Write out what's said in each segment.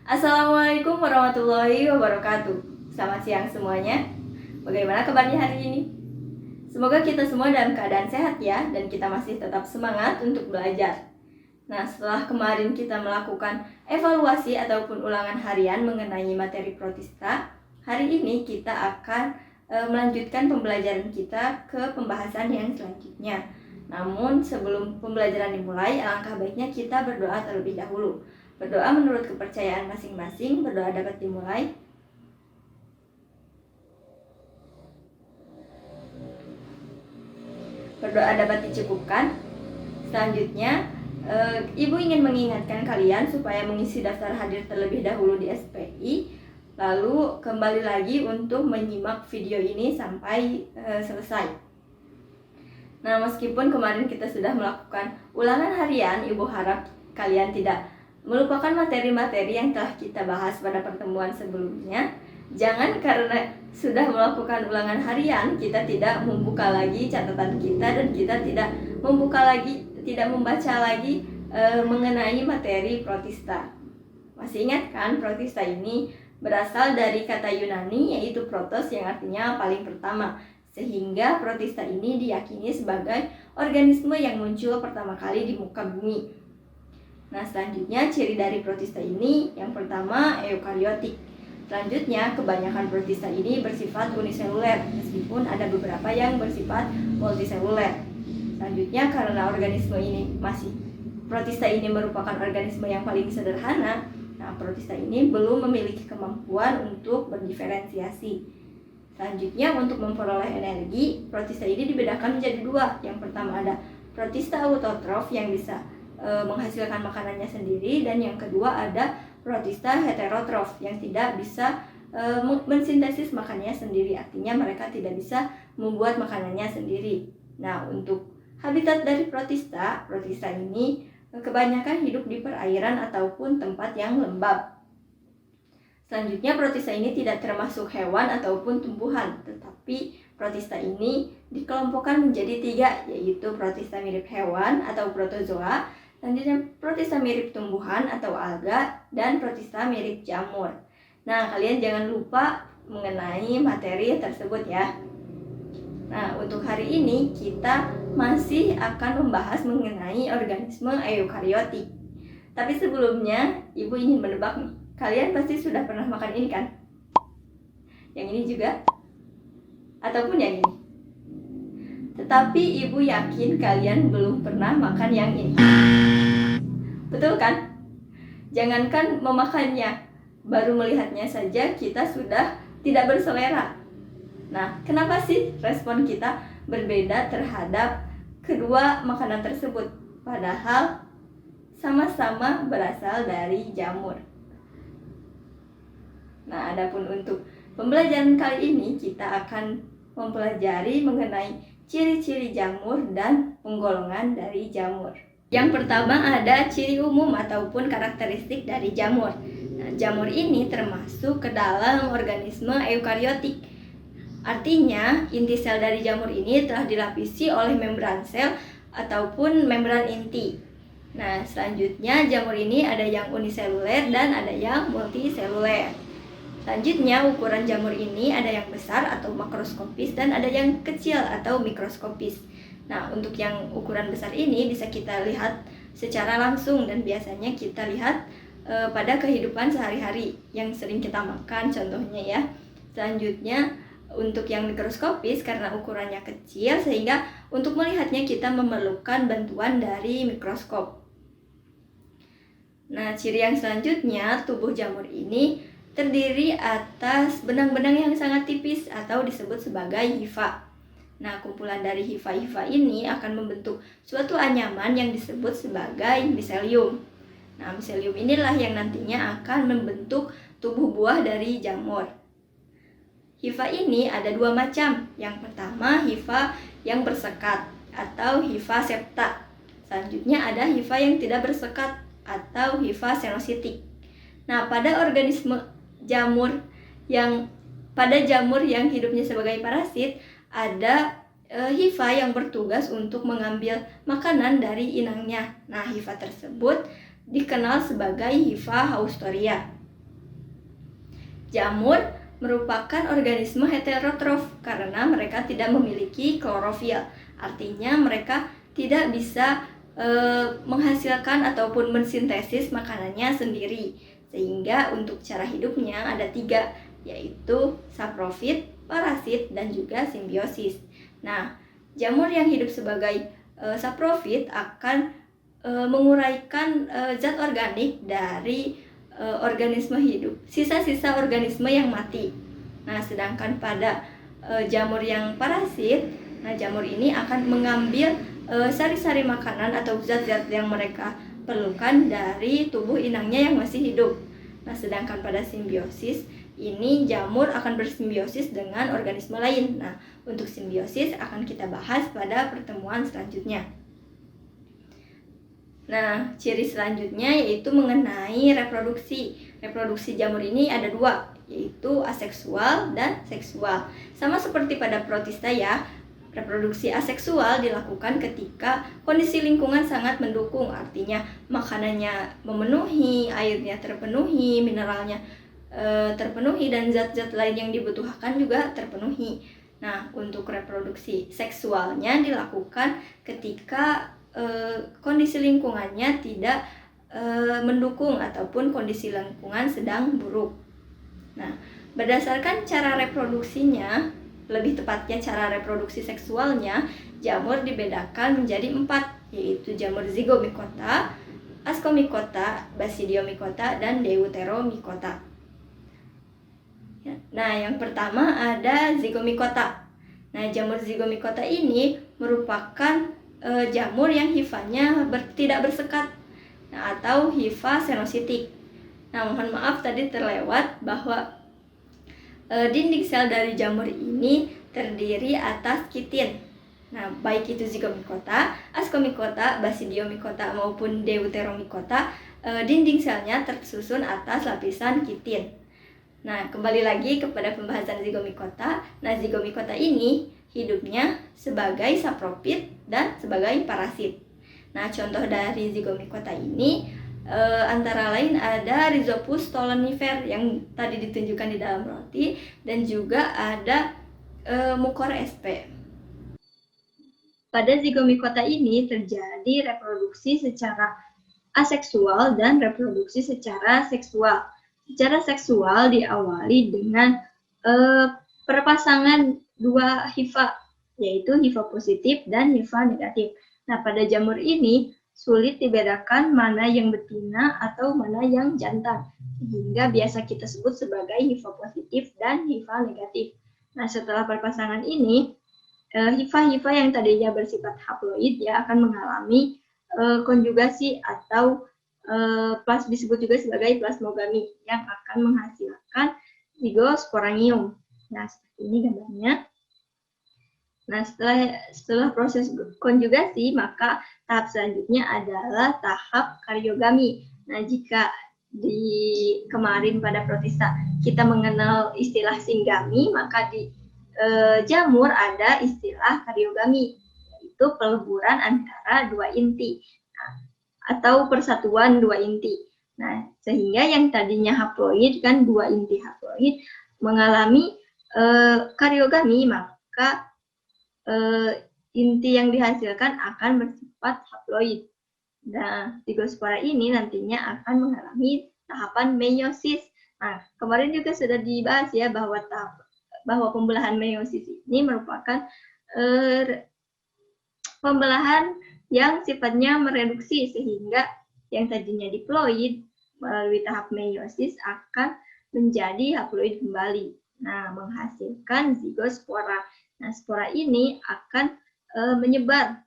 Assalamualaikum warahmatullahi wabarakatuh. Selamat siang semuanya. Bagaimana kabarnya hari ini? Semoga kita semua dalam keadaan sehat ya, dan kita masih tetap semangat untuk belajar. Nah, setelah kemarin kita melakukan evaluasi ataupun ulangan harian mengenai materi protista, hari ini kita akan melanjutkan pembelajaran kita ke pembahasan yang selanjutnya. Namun sebelum pembelajaran dimulai, alangkah baiknya kita berdoa terlebih dahulu. Berdoa menurut kepercayaan masing-masing. Berdoa dapat dimulai. Berdoa dapat dicukupkan. Selanjutnya, Ibu ingin mengingatkan kalian supaya mengisi daftar hadir terlebih dahulu di SPI, lalu kembali lagi untuk menyimak video ini sampai selesai. Nah, meskipun kemarin kita sudah melakukan ulangan harian, Ibu harap kalian tidak melupakan materi-materi yang telah kita bahas pada pertemuan sebelumnya. Jangan karena sudah melakukan ulangan harian kita tidak membuka lagi catatan kita dan kita tidak membaca lagi mengenai materi protista. Masih ingat kan, protista ini berasal dari kata Yunani yaitu protos yang artinya paling pertama. Sehingga protista ini diyakini sebagai organisme yang muncul pertama kali di muka bumi. Nah, selanjutnya ciri dari protista ini yang pertama eukariotik. Selanjutnya kebanyakan protista ini bersifat uniseluler meskipun ada beberapa yang bersifat multiseluler. Selanjutnya karena protista ini merupakan organisme yang paling sederhana, nah protista ini belum memiliki kemampuan untuk berdiferensiasi. Selanjutnya untuk memperoleh energi, protista ini dibedakan menjadi dua. Yang pertama ada protista autotrof yang bisa menghasilkan makanannya sendiri, dan yang kedua ada protista heterotrof yang tidak bisa mensintesis makanannya sendiri, artinya mereka tidak bisa membuat makanannya sendiri. Nah, untuk habitat dari protista ini kebanyakan hidup di perairan ataupun tempat yang lembab. Selanjutnya protista ini tidak termasuk hewan ataupun tumbuhan, tetapi protista ini dikelompokkan menjadi tiga, yaitu protista mirip hewan atau protozoa, selanjutnya protista mirip tumbuhan atau alga, dan protista mirip jamur. Nah, kalian jangan lupa mengenai materi tersebut ya. Nah, untuk hari ini kita masih akan membahas mengenai organisme eukariotik. Tapi sebelumnya, Ibu ingin menebak nih, kalian pasti sudah pernah makan ini kan? Yang ini juga? Ataupun yang ini? Tetapi Ibu yakin kalian belum pernah makan yang ini. Betul kan? Jangankan memakannya, baru melihatnya saja kita sudah tidak berselera. Nah, kenapa sih respon kita berbeda terhadap kedua makanan tersebut? Padahal sama-sama berasal dari jamur. Nah, adapun untuk pembelajaran kali ini kita akan mempelajari mengenai ciri-ciri jamur dan penggolongan dari jamur. Yang pertama ada ciri umum ataupun karakteristik dari jamur. Nah, jamur ini termasuk ke dalam organisme eukariotik. Artinya, inti sel dari jamur ini telah dilapisi oleh membran sel ataupun membran inti. Nah, selanjutnya jamur ini ada yang uniseluler dan ada yang multiseluler. Selanjutnya, ukuran jamur ini ada yang besar atau makroskopis dan ada yang kecil atau mikroskopis. Nah, untuk yang ukuran besar ini bisa kita lihat secara langsung dan biasanya kita lihat pada kehidupan sehari-hari yang sering kita makan contohnya ya. Selanjutnya, untuk yang mikroskopis karena ukurannya kecil sehingga untuk melihatnya kita memerlukan bantuan dari mikroskop. Nah, ciri yang selanjutnya, tubuh jamur ini terdiri atas benang-benang yang sangat tipis atau disebut sebagai hifa. Nah, kumpulan dari hifa-hifa ini akan membentuk suatu anyaman yang disebut sebagai miselium. Nah, miselium inilah yang nantinya akan membentuk tubuh buah dari jamur. Hifa ini ada dua macam. Yang pertama, hifa yang bersekat atau hifa septa. Selanjutnya ada hifa yang tidak bersekat atau hifa senositik. Nah, pada jamur yang hidupnya sebagai parasit, ada hifa yang bertugas untuk mengambil makanan dari inangnya. Nah, hifa tersebut dikenal sebagai hifa haustoria. Jamur merupakan organisme heterotrof karena mereka tidak memiliki klorofil. Artinya mereka tidak bisa menghasilkan ataupun mensintesis makanannya sendiri. Sehingga untuk cara hidupnya ada 3, yaitu saprofit, parasit, dan juga simbiosis. Nah, jamur yang hidup sebagai saprofit akan menguraikan zat organik dari organisme hidup, sisa-sisa organisme yang mati. Nah, sedangkan pada jamur yang parasit, nah jamur ini akan mengambil sari-sari makanan atau zat-zat yang mereka perlukan dari tubuh inangnya yang masih hidup. Nah, sedangkan pada simbiosis ini jamur akan bersimbiosis dengan organisme lain. Nah, untuk simbiosis akan kita bahas pada pertemuan selanjutnya. Nah, ciri selanjutnya yaitu mengenai reproduksi. Reproduksi jamur ini ada 2, yaitu aseksual dan seksual. Sama seperti pada protista ya, reproduksi aseksual dilakukan ketika kondisi lingkungan sangat mendukung, artinya makanannya memenuhi, airnya terpenuhi, mineralnya terpenuhi, dan zat-zat lain yang dibutuhkan juga terpenuhi. Nah, untuk reproduksi seksualnya dilakukan ketika kondisi lingkungannya tidak mendukung ataupun kondisi lingkungan sedang buruk. Nah, berdasarkan cara reproduksinya, lebih tepatnya cara reproduksi seksualnya, jamur dibedakan menjadi 4, yaitu jamur zygomicota, ascomycota, basidiomycota, dan deuteromycota. Nah, yang pertama ada zygomicota. Nah, jamur zygomicota ini merupakan jamur yang hifanya tidak bersekat, nah, atau hifa senositik. Nah, mohon maaf tadi terlewat bahwa dinding sel dari jamur ini terdiri atas kitin. Nah, baik itu zygomicota, ascomycota, basidiomycota maupun deuteromycota, dinding selnya tersusun atas lapisan kitin. Nah, kembali lagi kepada pembahasan zygomicota. Nah, zygomicota ini hidupnya sebagai saprofit dan sebagai parasit. Nah, contoh dari zygomicota ini antara lain ada Rhizopus stolonifer yang tadi ditunjukkan di dalam roti, dan juga ada Mucor sp. Pada zygomicota ini terjadi reproduksi secara aseksual dan reproduksi secara seksual. Secara seksual diawali dengan perpasangan 2 hifa, yaitu hifa positif dan hifa negatif. Nah, pada jamur ini sulit dibedakan mana yang betina atau mana yang jantan, sehingga biasa kita sebut sebagai hifa positif dan hifa negatif. Nah, setelah perpasangan ini, hifa-hifa yang tadinya bersifat haploid ya akan mengalami konjugasi atau disebut juga sebagai plasmogami yang akan menghasilkan zigosporangium. Nah, seperti ini gambarnya. Nah, setelah proses konjugasi, maka tahap selanjutnya adalah tahap karyogami. Nah, jika kemarin pada protista kita mengenal istilah singgami, maka di jamur ada istilah karyogami, yaitu peleburan antara 2 inti atau persatuan 2 inti. Nah, sehingga yang tadinya haploid kan 2 inti haploid mengalami karyogami, maka inti yang dihasilkan akan bersifat haploid. Nah, zigospora ini nantinya akan mengalami tahapan meiosis. Nah, kemarin juga sudah dibahas ya bahwa pembelahan meiosis ini merupakan pembelahan yang sifatnya mereduksi, sehingga yang tadinya diploid melalui tahap meiosis akan menjadi haploid kembali. Nah, menghasilkan zigospora. Nah, spora ini akan menyebar.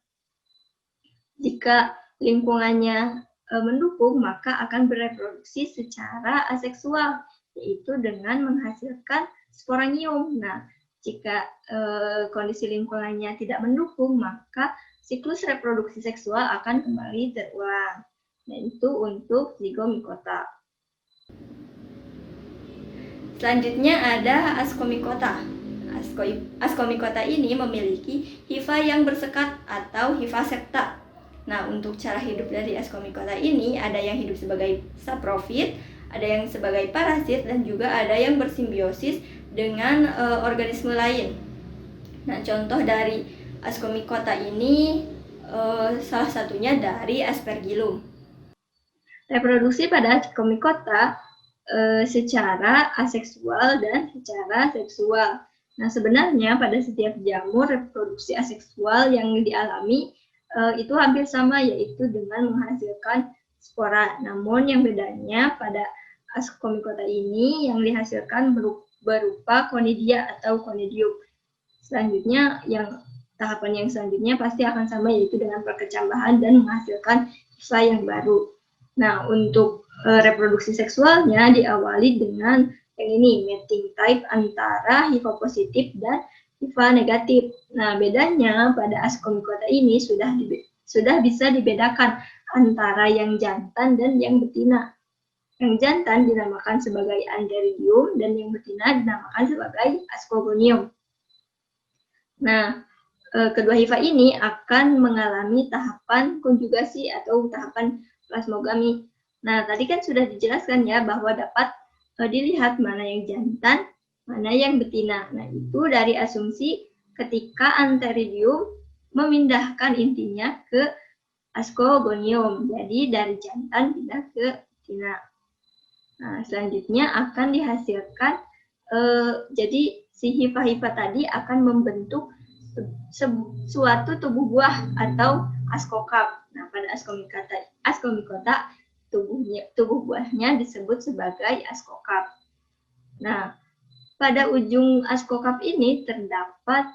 Jika lingkungannya mendukung, maka akan bereproduksi secara aseksual, yaitu dengan menghasilkan sporangium. Nah, jika kondisi lingkungannya tidak mendukung, maka siklus reproduksi seksual akan kembali terulang. Nah, itu untuk zygomicota. Selanjutnya ada ascomycota. Ascomycota ini memiliki hifa yang bersekat atau hifa septa. Nah, untuk cara hidup dari ascomycota ini ada yang hidup sebagai saprofit, Ada yang sebagai parasit dan juga ada yang bersimbiosis dengan organisme lain. Nah, contoh dari Ascomycota ini salah satunya dari Aspergillum. Reproduksi pada Ascomycota secara aseksual dan secara seksual. Nah, sebenarnya pada setiap jamur reproduksi aseksual yang dialami itu hampir sama, yaitu dengan menghasilkan spora. Namun yang bedanya pada Ascomycota ini yang dihasilkan berupa conidia atau conidium. Selanjutnya tahapan yang selanjutnya pasti akan sama, yaitu dengan perkecambahan dan menghasilkan hifa yang baru. Nah, untuk reproduksi seksualnya diawali dengan yang ini, mating type antara hifa positif dan hifa negatif. Nah, bedanya pada Ascomycota ini sudah bisa dibedakan antara yang jantan dan yang betina. Yang jantan dinamakan sebagai Antheridium dan yang betina dinamakan sebagai Ascogonium. Nah, kedua hifa ini akan mengalami tahapan konjugasi atau tahapan plasmogami. Nah, tadi kan sudah dijelaskan ya bahwa dapat dilihat mana yang jantan, mana yang betina. Nah, itu dari asumsi ketika Antheridium memindahkan intinya ke Ascogonium. Jadi dari jantan pindah ke betina. Nah, selanjutnya akan dihasilkan jadi si hifa-hifa tadi akan membentuk suatu tubuh buah atau askokap. Nah, pada Ascomycota tubuh buahnya disebut sebagai askokap. Nah, pada ujung askokap ini terdapat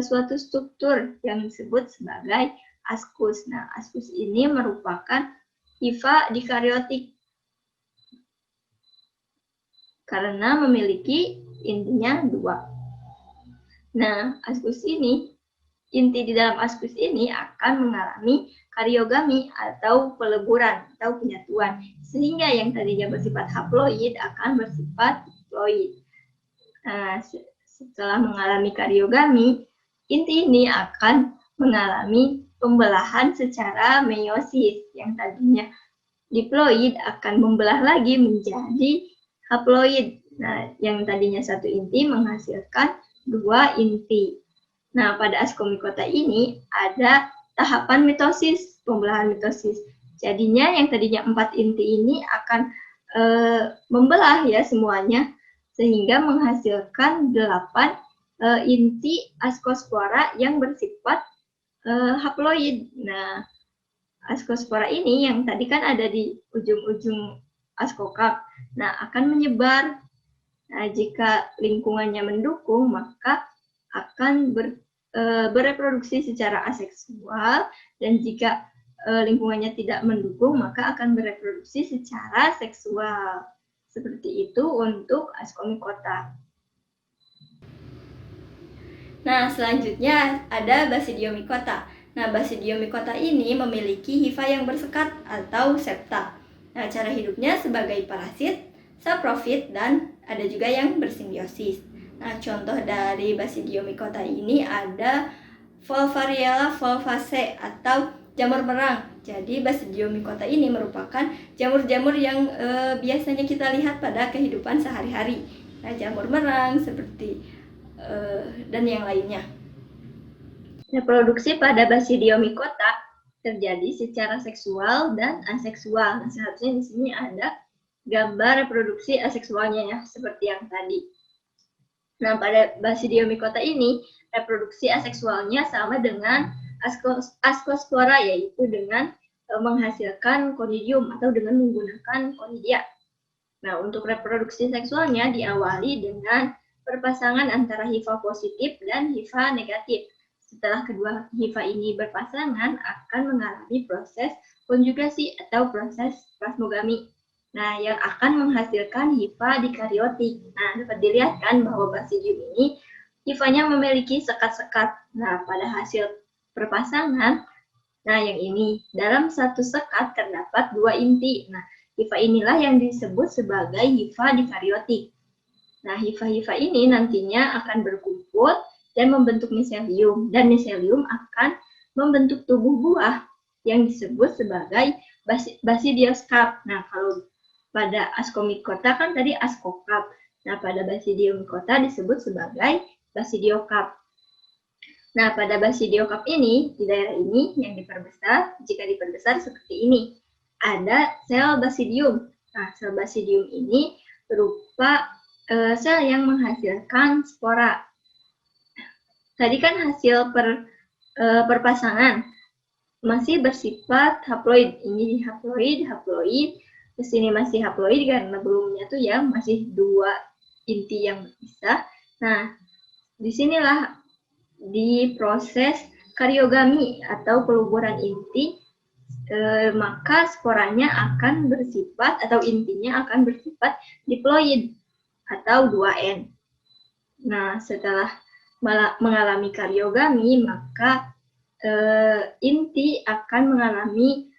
suatu struktur yang disebut sebagai askus. Nah, askus ini merupakan hifa dikariotik karena memiliki intinya 2. Nah, inti di dalam askus ini akan mengalami kariogami atau peleburan atau penyatuan, sehingga yang tadinya bersifat haploid akan bersifat diploid. Nah, setelah mengalami kariogami, inti ini akan mengalami pembelahan secara meiosis. Yang tadinya diploid akan membelah lagi menjadi haploid. Nah, yang tadinya 1 inti menghasilkan 2 inti. Nah, pada Ascomycota ini ada tahapan mitosis, pembelahan mitosis. Jadinya yang tadinya 4 inti ini akan membelah ya semuanya, sehingga menghasilkan 8 inti ascospora yang bersifat haploid. Nah, ascospora ini yang tadi kan ada di ujung-ujung askokap. Nah, akan menyebar. Nah, jika lingkungannya mendukung, maka akan bereproduksi secara aseksual, dan jika lingkungannya tidak mendukung, maka akan bereproduksi secara seksual. Seperti itu untuk Ascomycota. Nah, selanjutnya ada Basidiomycota. Nah, Basidiomycota ini memiliki hifa yang bersekat atau septa. Nah, cara hidupnya sebagai parasit, saprofit, dan ada juga yang bersimbiosis. Nah, contoh dari Basidiomycota ini ada Volvariella volvaceae atau jamur merang. Jadi Basidiomycota ini merupakan jamur-jamur yang biasanya kita lihat pada kehidupan sehari-hari. Nah, jamur merang seperti dan yang lainnya. Reproduksi pada Basidiomycota terjadi secara seksual dan aseksual. Nah, seharusnya di sini ada gambar reproduksi aseksualnya ya, seperti yang tadi. Nah, pada Basidiomycota ini, reproduksi aseksualnya sama dengan Ascospora, yaitu dengan menghasilkan conidium atau dengan menggunakan conidia. Nah, untuk reproduksi seksualnya diawali dengan perpasangan antara hifa positif dan hifa negatif. Setelah kedua hifa ini berpasangan, akan mengalami proses konjugasi atau proses plasmogami. Nah, yang akan menghasilkan hifa dikariotik. Nah, dapat dilihat kan bahwa Basidium ini hifanya memiliki sekat-sekat. Nah, pada hasil perpasangan, nah yang ini, dalam satu sekat terdapat 2 inti. Nah, hifa inilah yang disebut sebagai hifa dikariotik. Nah, hifa-hifa ini nantinya akan berkumpul dan membentuk miselium. Dan miselium akan membentuk tubuh buah yang disebut sebagai basidioskap. Nah, kalau pada ascomycota kan tadi ascocap. Nah, pada Basidiomycota disebut sebagai Basidiocap. Nah, pada Basidiocap ini, di daerah ini yang diperbesar, jika diperbesar seperti ini. Ada sel basidium. Nah, sel basidium ini berupa sel yang menghasilkan spora. Tadi kan hasil perpasangan masih bersifat haploid. Ini haploid, ke sini masih haploid karena belum menyatu ya, masih 2 inti yang berpisah. Nah, disinilah di proses kariogami atau peluburan inti, maka sporanya akan bersifat atau intinya akan bersifat diploid atau 2N. Nah, setelah mengalami kariogami, maka inti akan mengalami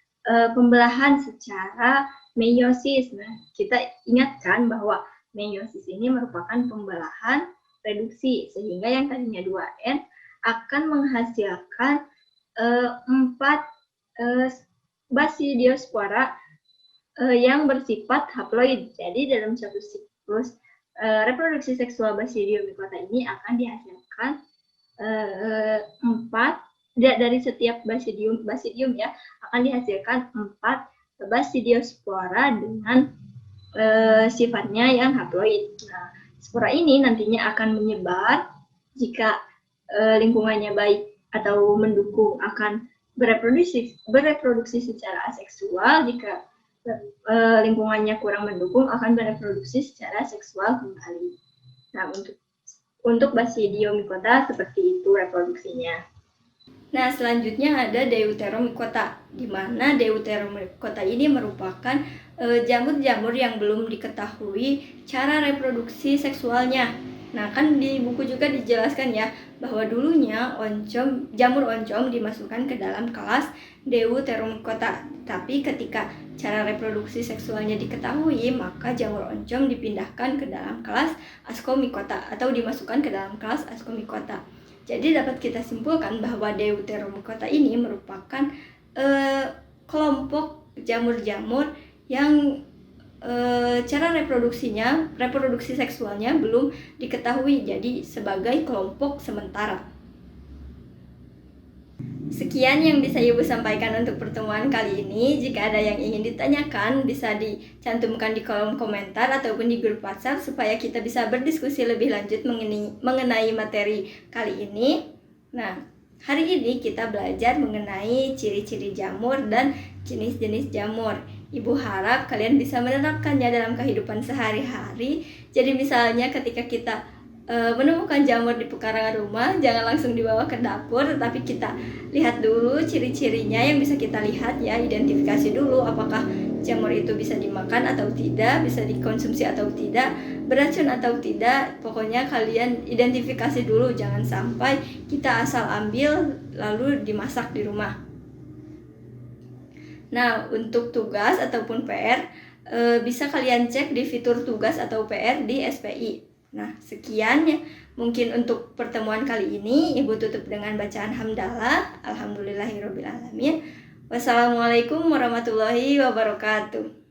pembelahan secara meiosis. Nah, kita ingatkan bahwa meiosis ini merupakan pembelahan reduksi, sehingga yang tadinya 2N akan menghasilkan 4 basidiospora yang bersifat haploid. Jadi dalam satu siklus reproduksi seksual Basidiomycota ini akan dihasilkan 4 dari setiap basidium ya, akan dihasilkan 4 basidiospora dengan sifatnya yang haploid. Nah, spora ini nantinya akan menyebar jika lingkungannya baik atau mendukung, akan bereproduksi secara aseksual. Jika lingkungannya kurang mendukung, akan bereproduksi secara seksual kembali. Nah, untuk Basidiomycota seperti itu reproduksinya. Nah, selanjutnya ada Deuteromycota, di mana Deuteromycota ini merupakan jamur-jamur yang belum diketahui cara reproduksi seksualnya. Nah, kan di buku juga dijelaskan ya, bahwa dulunya jamur oncom dimasukkan ke dalam kelas Deuteromycota. Tapi ketika cara reproduksi seksualnya diketahui, maka jamur oncom dipindahkan ke dalam kelas Ascomycota atau dimasukkan ke dalam kelas Ascomycota. Jadi dapat kita simpulkan bahwa Deuteromycota ini merupakan kelompok jamur-jamur yang cara reproduksi seksualnya belum diketahui, jadi sebagai kelompok sementara. Sekian yang bisa Ibu sampaikan untuk pertemuan kali ini. Jika ada yang ingin ditanyakan, bisa dicantumkan di kolom komentar ataupun di grup WhatsApp supaya kita bisa berdiskusi lebih lanjut mengenai materi kali ini. Nah, hari ini kita belajar mengenai ciri-ciri jamur dan jenis-jenis jamur. Ibu harap kalian bisa menerapkannya dalam kehidupan sehari-hari. Jadi misalnya ketika kita menemukan jamur di pekarangan rumah, jangan langsung dibawa ke dapur, tetapi kita lihat dulu ciri-cirinya yang bisa kita lihat ya, identifikasi dulu apakah jamur itu bisa dimakan atau tidak, bisa dikonsumsi atau tidak, beracun atau tidak. Pokoknya kalian identifikasi dulu, jangan sampai kita asal ambil lalu dimasak di rumah. Nah, untuk tugas ataupun PR bisa kalian cek di fitur tugas atau PR di SPI. Nah, sekian ya mungkin untuk pertemuan kali ini. Ibu tutup dengan bacaan hamdalah. Alhamdulillahirobbilalamin. Wassalamualaikum warahmatullahi wabarakatuh.